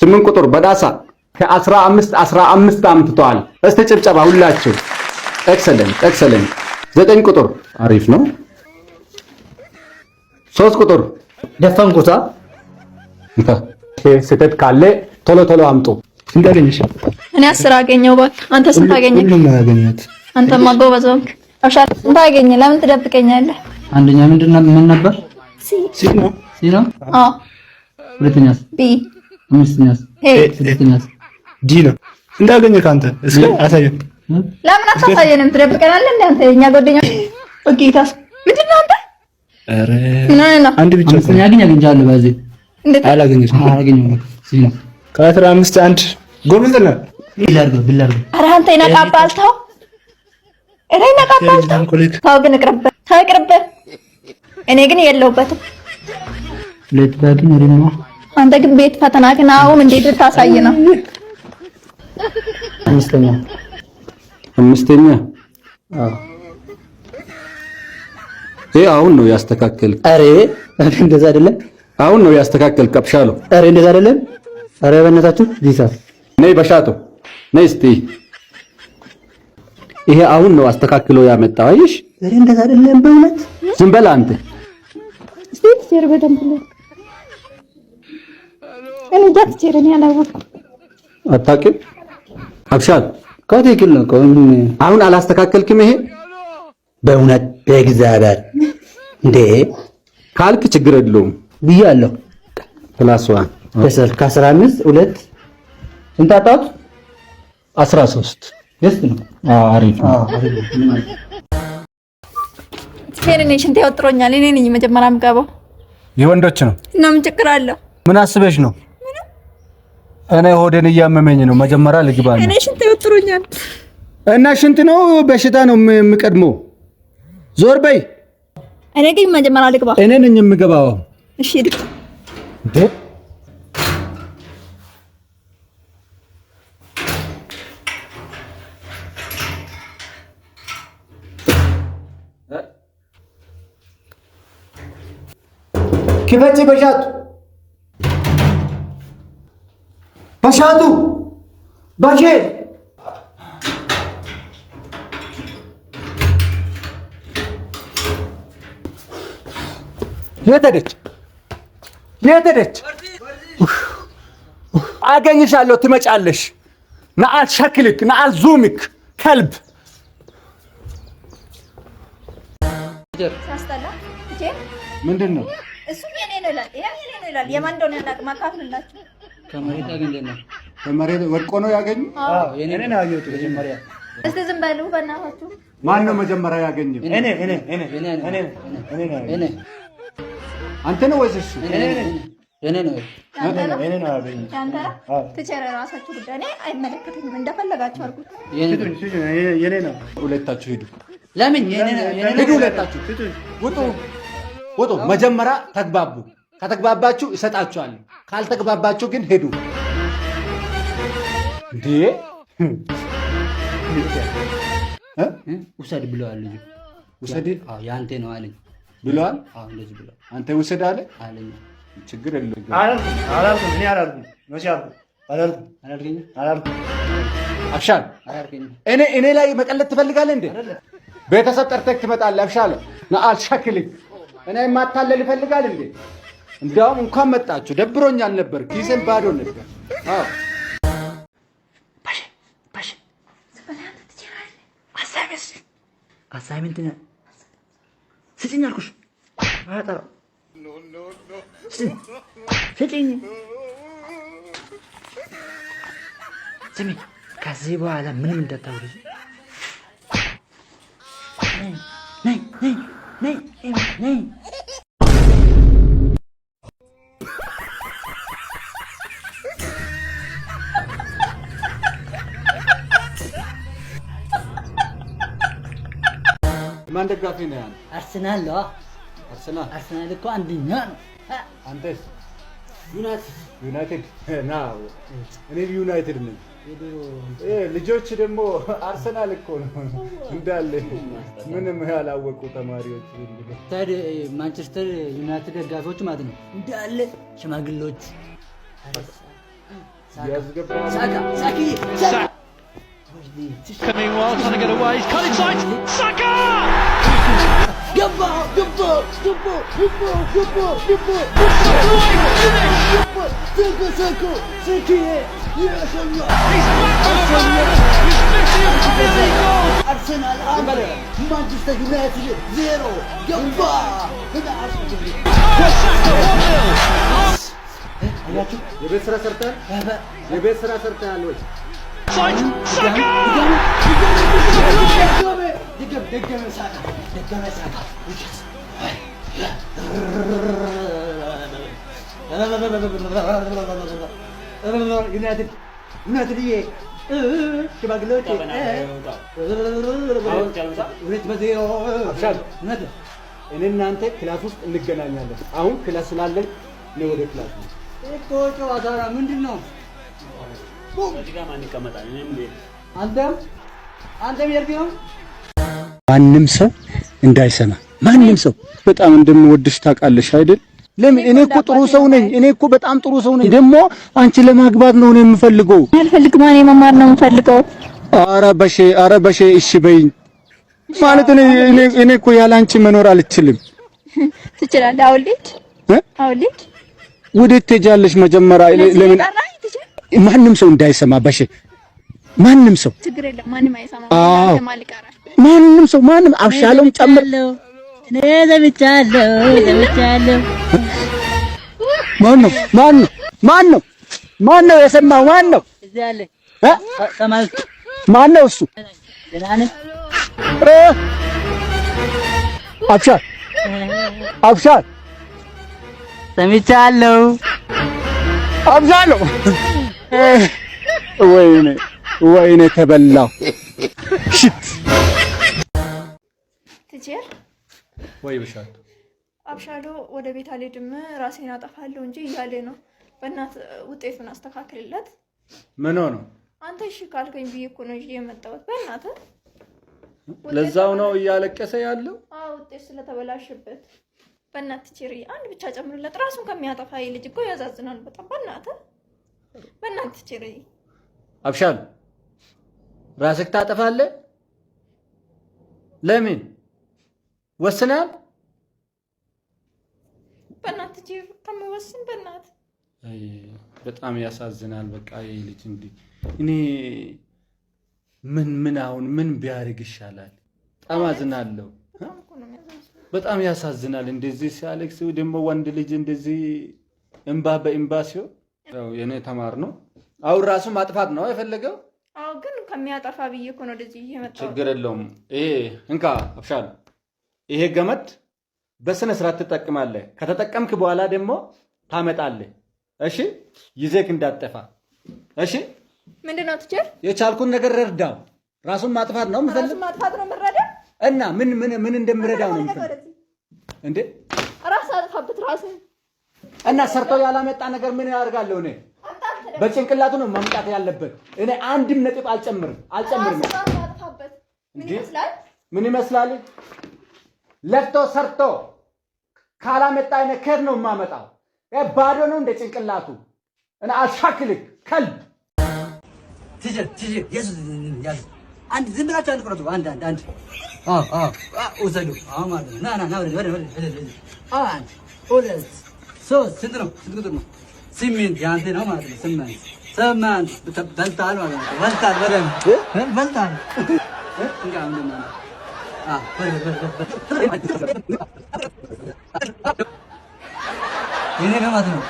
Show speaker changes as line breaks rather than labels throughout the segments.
8 ቁጥር በዳሳ ከ15 አምጥቷል። እስቲ ጭብጨባ ሁላችሁ። ኤክሰለንት 9 ቁጥር አሪፍ ነው። 3 ቁጥር
ደፈንኩታ።
ስህተት ካለ ቶሎ አምጡ።
እንዳገኘሽ
እኔ 10 አገኘው። እባክህ አንተ ስንት አገኘህ?
ሁሉም ያገኘት
አንተማ ጎበዝ ሆንክ። አብሻር ስንት አገኘህ? ለምን ትደብቀኛለህ?
አንደኛ ምን ነበር?
ሲ
ነው።
አዎ።
ሁለተኛስ?
ቢ።
አምስተኛስ? ስድስተኛስ?
ዲ ነው። እንዳገኘህ ካንተ እስኪ አሳየን።
ለምን አታሳየንም? ትደብቀናለህ እንዴ አንተ? የኛ ጓደኞች ኦኬታስ ምንድን ነው አንተ?
ኧረ
ምን
አንድ ብቻ
አምስተኛ አግኝቻለሁ። በዚህ
እንዴት
አላገኘሁም። ከ15 አንድ ጎበዝ ነህ።
ቢላርገው
ኧረ አንተ ይነቃባል። ተው ተው ግን ይቅርብህ። እኔ ግን የለሁበትም።
ሁለት ባግኝ ነው።
አንተ ግን ቤት ፈተና ግን አሁን እንዴት ልታሳይ ነው?
አምስተኛ ይሄ አሁን ነው ያስተካከል።
አሬ እንደዛ አይደለም።
አሁን ነው ያስተካከል። ቀብሻሎ
አሬ እንደዛ አይደለም። አሬ በእናታችሁ ዲሳ
ነይ በሻቶ ነይ እስቲ። ይሄ አሁን ነው አስተካክሎ ያመጣው። አይሽ
አሬ እንደዛ አይደለም። በእውነት
ዝም በል አንተ።
እስቲ ትጨር በደንብ ነው። እኔ ዳትጨረኝ አላወቅኩም።
አታውቂም? አብሻል
ከትክክል ነው።
አሁን አላስተካከልክም። ይሄ
በእውነት በእግዚአብሔር እንዴ
ካልክ ችግር የለውም
ብያለሁ።
ፕላስ 1
በሰል ከ15 2 እንታጣት
13
ደስ ነው።
አሪፍ ነው።
ፌሬኔሽን ተወጥሮኛል። እኔ ነኝ መጀመሪያ የምገባው።
የወንዶች ነው
እና ምን ችግር አለው?
ምን አስበሽ ነው? እኔ ሆዴን እያመመኝ ነው። መጀመሪያ ልግባ ነው።
እኔ ሽንት ተወጥሮኛል።
እና ሽንት ነው በሽታ ነው የምቀድመው። ዞር በይ።
እኔ ግን መጀመሪያ ልግባ።
እኔ ነኝ የምገባው።
እሺ ልክ
እንዴ ክፈቺ በሻቱ ባሼ የት ሄደች? አገኝሻለሁ፣ ትመጫለሽ። ነአል ሸክልክ ነአል ዙምክ ከልብ
ሳስተላ እጄ
ምንድን ነው
እሱ የኔ ነው ይላል። የማን እንደሆነ ያላቅም አካፍልላችሁ።
ከመሬት አገኘን ነው።
ከመሬት ወድቆ ነው ያገኙ?
አዎ የኔ ነው ያገኙት መጀመሪያ።
እስቲ ዝም በሉ በእናታችሁ።
ማን ነው መጀመሪያ ያገኘው?
እኔ
አንተ ነው ወይስ እሱ?
እኔ ነው
ያንተ ትቸረ ራሳችሁ ጉዳይ። እኔ አይመለከተኝም። እንደፈለጋችሁ አድርጉት።
የኔ ነው።
ሁለታችሁ ሂዱ።
ለምን የኔ ነው?
ሂዱ ሁለታችሁ ውጡ። መጀመሪያ ተግባቡ። ከተግባባችሁ እሰጣችኋለሁ። ካልተግባባችሁ ግን ሄዱ። እንዴ
ውሰድ ብለዋል ልጁ።
ውሰድ?
አዎ ያንተ ነው አለኝ
ብለዋል?
አዎ እንደዚህ ብለዋል።
አንተ ውሰድ አለ
አለኝ።
ችግር የለውም። አብሻል እኔ ላይ መቀለድ ትፈልጋለህ እንዴ? ቤተሰብ ጠርተህ ትመጣለህ። አብሻል ነአል ሸክልክ እኔ ማታለል ይፈልጋል እንዴ? እንዲያውም እንኳን መጣችሁ። ደብሮኛል ነበር፣ ኪሴን ባዶ ነበር። አዎ
አሳይመንት ስጭኝ አልኩሽ። ስጭኝ። ስሚ፣ ከዚህ በኋላ ምንም እንዳታወሪ። ነይ
ማን ደጋፊ ነው? ያን
አርሰናል ነው።
አርሰናል
እኮ አንደኛ ነው።
አንተስ? ዩናይትድ ና። እኔ ዩናይትድ ነኝ። ልጆች ደግሞ አርሰናል እኮ ነው እንዳለ ምንም ያላወቁ ተማሪዎች
ማንቸስተር ዩናይትድ ደጋፊዎች ማለት ነው እንዳለ ሽማግሌዎች
Coming well, trying to get away. He's cut inside. Saka!
Arsenal 1, Manchester United 0. ገባ
የቤት ስራ ሰርተሃል? የቤት ስራ ሰርተሃል ወይ?
Saka!
ዩናይትድ ሽማግሌዎች
እኔ እናንተ ክላስ ውስጥ እንገናኛለን። አሁን ክላስ ስላለን ነው ወደ ክላስ ነው።
እኮ ጨዋታ ምንድን ነው? አንተም የርቢ ነው።
ማንም ሰው እንዳይሰማ ማንም ሰው በጣም እንደምወድሽ ታውቃለሽ አይደል? ለምን እኔ እኮ ጥሩ ሰው ነኝ። እኔ እኮ በጣም ጥሩ ሰው ነኝ። ደግሞ አንቺ ለማግባት ነው የምፈልገው።
አልፈልግም። እኔ መማር ነው የምፈልገው።
ኧረ በሼ እሺ በይኝ ማለት እኔ እኮ ያለ አንቺ መኖር አልችልም።
ትችላለህ? አሁን ልጅ
ወዴት ትሄጃለሽ? መጀመሪያ ለምን ማንም ሰው እንዳይሰማ በሼ ማንም ሰው
ችግር የለም። ማንም አይሰማም።
ማንም ሰው ማንም አብሻለውን ጨምር
እኔ ዘብቻለሁ። ማነው
የሰማው? ማነው
እዚህ አለ?
ማነው እሱ? አብሻል
ሰምቻለሁ።
አብሻለሁ። ወይኔ ተበላው። ሽት
ትችል
ወይ ብሻል
አብሻሎ ወደ ቤት አልሄድም ራሴን አጠፋለሁ እንጂ እያለ ነው። በእናት ውጤቱን አስተካክልለት።
ምን ሆነ?
አንተ እሺ ካልከኝ ብዬ እኮ ነው የመጣሁት። በእናት
ለዛው ነው እያለቀሰ ያለው።
ውጤት ስለተበላሸበት። በእናት ትችሪ አንድ ብቻ ጨምርለት። ራሱን ከሚያጠፋ ልጅ እኮ ያዛዝናል በጣም። በእናት ትችሪ
አብሻል ራስህ ታጠፋለህ? ለምን ወስናል?
በእናት ትችሪ ከመወስን በእናት
በጣም ያሳዝናል። በቃ ይሄ ልጅ እንዴ እኔ ምን አሁን ምን ቢያርግ ይሻላል? በጣም አዝናለሁ። በጣም ያሳዝናል። እንደዚህ ሲያለቅስ ደግሞ ወንድ ልጅ እንደዚህ እንባ በእንባ ሲሆን ያው የኔ ተማር ነው። አሁን ራሱ ማጥፋት ነው የፈለገው።
ግን ከሚያጠፋ ብዬ እኮ ነው ወደዚህ የመጣው።
ችግር የለውም። ይሄ እንካ አብሻል፣ ይሄ ገመድ በስነ ስርዓት ትጠቀማለህ። ከተጠቀምክ በኋላ ደግሞ ታመጣለህ። እሺ ይዘክ እንዳጠፋ። እሺ
ምንድነው ትችል?
የቻልኩን ነገር ረዳው። ራሱን ማጥፋት ነው የምፈልግ።
ራሱን ማጥፋት ነው የምረዳው።
እና ምን እንደምረዳው ነው የምፈልግ እንዴ?
ራስ አጥፋበት ራስን።
እና ሰርቶ ያላመጣ ነገር ምን ያደርጋለሁ እኔ? በጭንቅላቱ ነው ማምጣት ያለበት። እኔ አንድም ነጥብ አልጨምርም። ምን ይመስላል? ለፍቶ ሰርቶ ካላመጣ እኔ ከየት ነው የማመጣው? ባዶ ነው እንደ ጭንቅላቱ። እኔ አልሻክልክ ከልብ
ትጂ ያዝ አንድ ዝም ብላችሁ አንድ ቁረጡ። አንድ ወሰዱ። ማለት ነው። ና ወደ አንድ ሁለት ሶስት ስንት ቁጥር ነው? ስምንት ያንተ ነው ማለት ነው። ስምንት በልታል ማለት ነው። በልታል በልታል እንጋ ምንድነው? የኔ ነው ማለት ነው።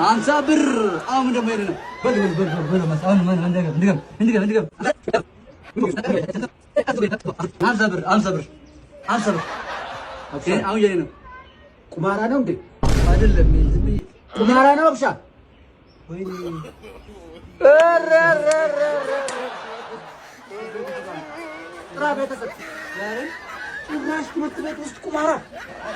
አምሳ ብር አሁን ደግሞ ሄደ ነው። በል አሁን እንድገም አምሳ ብር አሁን የኔ ነው።
ቁማራ ነው እንዴ?
አይደለም
ቁማራ ነው አብሻ።
ወይኔ
ቤተሰብ ጭራሽ ትምህርት ቤት ውስጥ ቁማራ።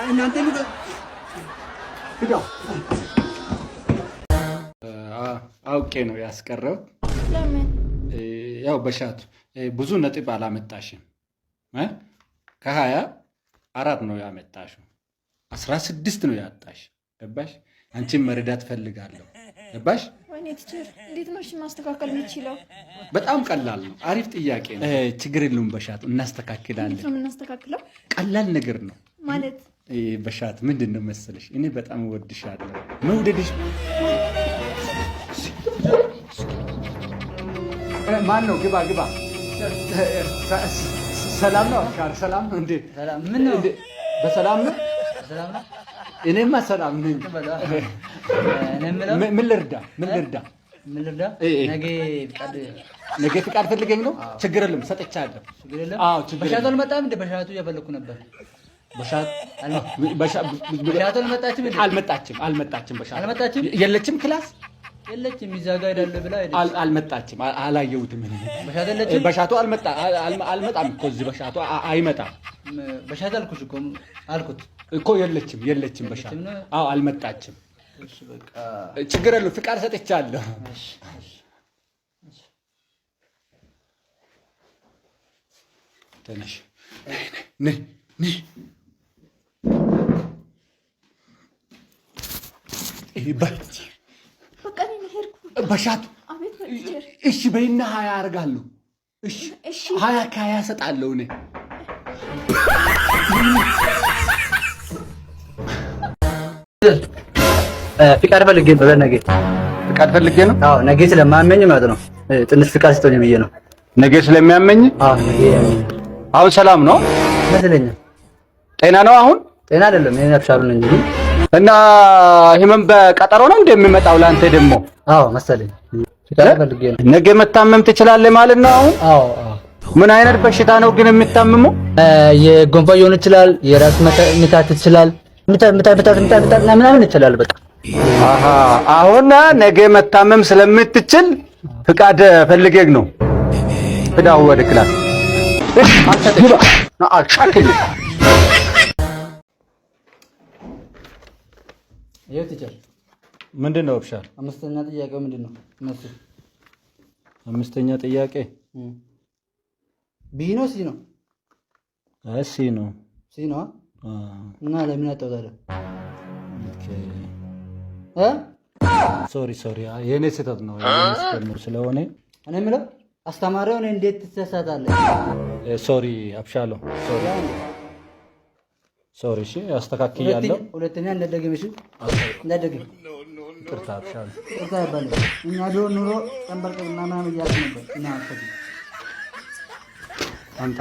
እናንተ
አውቄ ነው ያስቀረው።
ለምን?
ያው በሻቱ ብዙ ነጥብ አላመጣሽም። ከ24 ነው ያመጣሽው። 16 ነው ያጣሽ። ገባሽ? አንቺን መረዳት ፈልጋለሁ። ገባሽ?
ወይኔ ቲቸር እንዴት ነው እሺ ማስተካከል የምችለው?
በጣም ቀላል ነው። አሪፍ ጥያቄ ነው። ችግር የለውም በሻቱ እናስተካክላለን።
እንዴት ነው የምናስተካክለው?
ቀላል ነገር ነው
ማለት
በሻት ምንድን ነው መሰለሽ እኔ በጣም እወድሻለሁ። መውደድሽ ማን ነው? ግባ ግባ። ሰላም ነው አብሻር? ሰላም ነው እንዴ?
ሰላም ምን ነው?
በሰላም ነው?
ሰላም ነው።
እኔማ ሰላም ነኝ። ምን ልርዳ? ነገ ፍቃድ ፈልገኝ ነው። ችግር የለም ሰጥቻለሁ። አዎ ችግር
በሻቱ አልመጣም እንዴ? በሻቱ እየፈለኩ ነበር። በሻቱ አልመጣችም። በሻቱ የለችም ክላስ
የለችም እዛ ጋር ሄዳለሁ ብላ
አልመጣችም። አላየሁትም። በሻቱ አልመጣም እኮ እዚህ በሻቱ አይመጣም።
በሻቱ አልኩሽ እኮ አልኩት
እኮ የለችም በሻቱ። አዎ አልመጣችም።
እሺ በቃ
ችግር የለውም ፍቃድ ሰጥቻለሁ። ተነሽ ነይ በሻቱ እሺ በይና 20 አደርጋለሁ። እሺ 20 ከ20 እሰጣለሁ እኔ።
ፍቃድ ፈልጌ ነው።
ፍቃድ ፈልጌ ነው።
አዎ ነገ ስለማመኝ ማለት ነው። ትንሽ ፍቃድ ስጠኝ ብዬ ነው።
ነገ ስለሚያመኝ?
አዎ ነገ።
አሁን ሰላም ነው
መስለኛል።
ጤና ነው አሁን?
ጤና አይደለም እኔ አብሻሉ ነኝ እንጂ።
እና ህመም በቀጠሮ ነው እንደሚመጣው ላንተ ደግሞ?
አዎ መሰለኝ። ፍቃድ ፈልጌ ነው።
ነገ መታመም ትችላለህ ማለት ነው አሁን?
አዎ።
ምን አይነት በሽታ ነው ግን የምታመመው?
የጎንፋ ሊሆን ይችላል፣ የራስ ምታት ይችላል፣ ምናምን ይችላል። በቃ
አሁን ነገ መታመም ስለምትችል ፍቃድ ፈልጌህ ነው። ፍዳው ወደ ክላስ ምንድን ነው ብሻል?
አምስተኛ ጥያቄው ምንድን ነው?
አምስተኛ ጥያቄ
ቢ ነው ሲ ነው?
ሲ ነው።
ሲ ነው እና ለምን አጣው ታዲያ?
ሶሪ የኔ ስህተት ነው ስለሆነ
እኔ የምለው አስተማሪው እኔ እንዴት ትሳሳታለህ?
ሶሪ አብሻለሁ። ሶሪ እሺ አስተካክያለሁ።
ሁለተኛ እንደደግም እሺ እንደደግም
ይቅርታ አብሻለሁ።
ይቅርታ ይባላል። እኛ ቢሆን ኑሮ ጠንበርቅና ምናምን እያልኩ ነበር እና
አንተ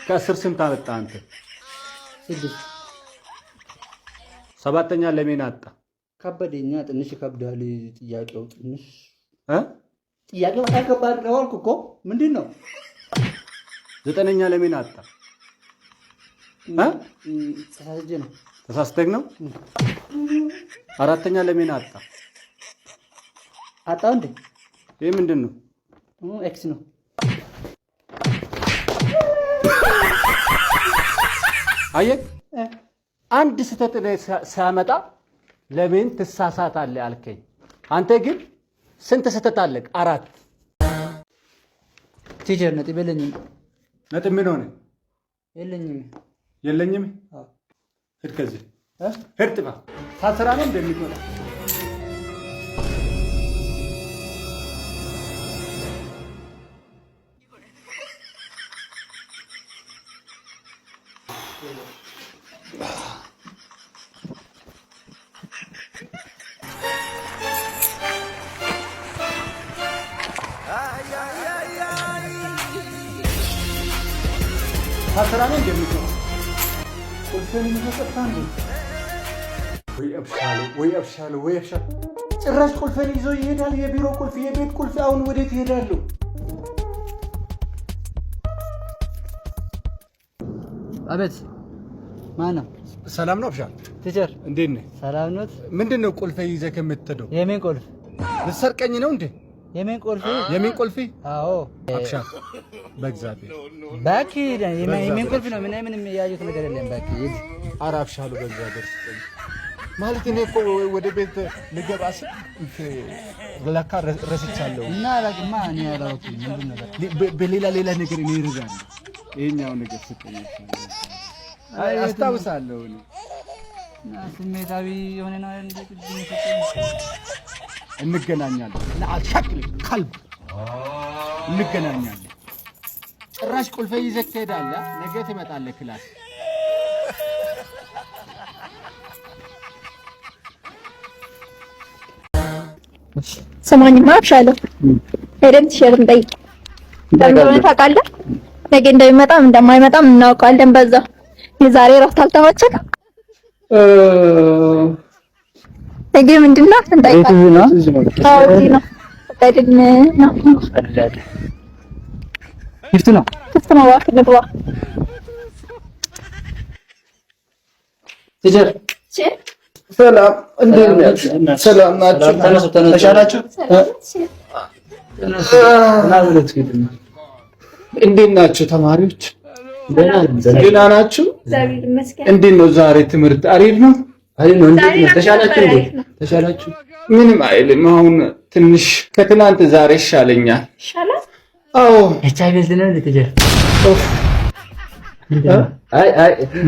ከአስር ስንት አመጣ አንተ?
6
ሰባተኛ ለምን አጣ?
ከበደኛ ትንሽ ከብዳል ጥያቄው ትንሽ ጥያቄው በጣም ከባድ ነው አልኩ እኮ ምንድን ነው?
9ኛ ለምን አጣ? ተሳስተህ ነው። 4ኛ ለምን አጣ?
አጣው እንዴ?
ይሄ ምንድን ነው?
ኤክስ ነው።
አየህ አንድ ስህተት ሲያመጣ ለምን ትሳሳታለህ አልከኝ። አንተ ግን ስንት ስህተት አለህ? 4
ቲቸር ነጥብ የለኝም።
ነጥብ ምን ሆነ? የለኝም። ሂድ ከዚህ ሂድ ጥፋ። ታስራ ነው እንደሚቆጣ ታስራ ነው እንደሚቆጣ ቁልፍን ይዘጣ እንዴ? ወይ አብሻለሁ ጭራሽ ቁልፍን ይዞ ይሄዳል። የቢሮ ቁልፍ፣ የቤት ቁልፍ። አሁን ወዴት ይሄዳሉ?
አቤት ማን ነው?
ሰላም ነው አብሻል?
ቲቸር
እንዴት ነህ?
ሰላም ነው።
ምንድን ነው ቁልፍ ይዘህ ከምትሄደው?
የምን ቁልፍ?
ልትሰርቀኝ ነው እንዴ?
የምን ቁልፍ? አዎ
አብሻል በእግዚአብሔር
ባኪ የምን ቁልፍ ነው? ምንም ያዩት ነገር የለም። ባኪ
ኧረ አብሻሉ በእግዚአብሔር ስጠኝ። ማለት እኔ እኮ ወደ ቤት ልገባ ስል ለካ ረስቻለሁ እና
አላውቅማ። እኔ አላውቅም። ምንድን ነው
በሌላ ነገር እኔ እረዳለሁ። ይሄኛው ነገር ስጠኝ አስታውሳለሁ። እኔ
ስሜታዊ የሆነ ነው
እንገናኛለን። አልሸክል ከልብ እንገናኛለን። ጭራሽ ቁልፌ ይዘህ ትሄዳለህ። ነገ ትመጣለህ ክላስ።
ስማኝማ አብሻለሁ። ሄደን ቲሸርት እንጠይቅ። ለምን ታውቃለህ? ነገ እንደሚመጣም እንደማይመጣም እናውቃለን። በዛ የዛሬ እረፍት አልተመቸንም። ነገ ምንድን ነው እንጠይቃለን። ነው
ክፍት ነው።
እባክህ ንግባ።
ቲቸር
ሰላም፣ እንዴት ናችሁ? ሰላም ናችሁ?
ተሻላችሁ?
እንዴት ናችሁ ተማሪዎች? ደህና ናችሁ? እንዴት ነው ዛሬ ትምህርት? አሪፍ ነው?
ተሻላችሁ?
ምንም አይልም። አሁን ትንሽ ከትናንት ዛሬ ይሻለኛል። አዎ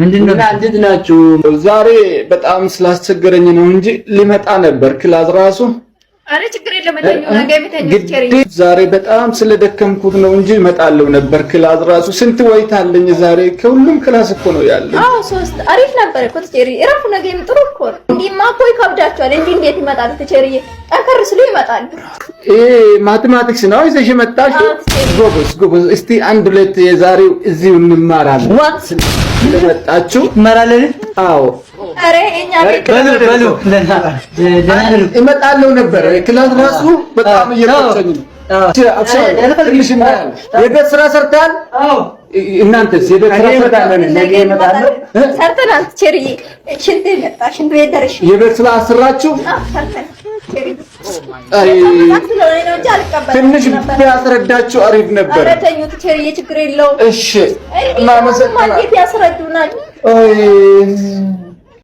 ምንድነው? እንዴት ናችሁ?
ዛሬ በጣም ስላስቸገረኝ ነው እንጂ ሊመጣ ነበር ክላስ ራሱ።
አረ ችግር የለም ነገ
ዛሬ በጣም ስለደከምኩት ነው እንጂ እመጣለሁ ነበር ክላስ ራሱ። ስንት ወይት አለኝ ዛሬ። ከሁሉም ክላስ እኮ ነው ያለኝ።
አዎ 3 አሪፍ ነበር እኮ ቲቸሪ። እረፉ ነገ ጥሩ እኮ ነው። እንዲማ እኮ ይከብዳቸዋል። እንዴት ይመጣል ቲቸሪ? ጠንከር ስሉ ይመጣል።
ማቴማቲክስ ነው ይዘሽ መጣሽ? ጎበዝ። እስቲ አንድ ሁለት የዛሬው እዚሁ እንማራለን። ለመጣችሁ
እንማራለን። አዎ
አረ እኛ
በሉ
እመጣለሁ ነበር ክላስ ራሱ በጣም እየቆጨኝ ነው። የቤት ስራ ሰርተሃል? እናንተስ የቤት ስራ ሰርተሃል?
ነገ እመጣለሁ።
ሰርተናል ቲቸሪ። ሽንት ቤት ደርሼ
የቤት ስራ አሰራችሁ? ትንሽ ቢያስረዳችሁ አሪፍ ነበር።
ኧረ ተኙ ቲቸሪ፣ ችግር የለውም።
እሺ ማመሰግናለሁ።
ያስረዱናል።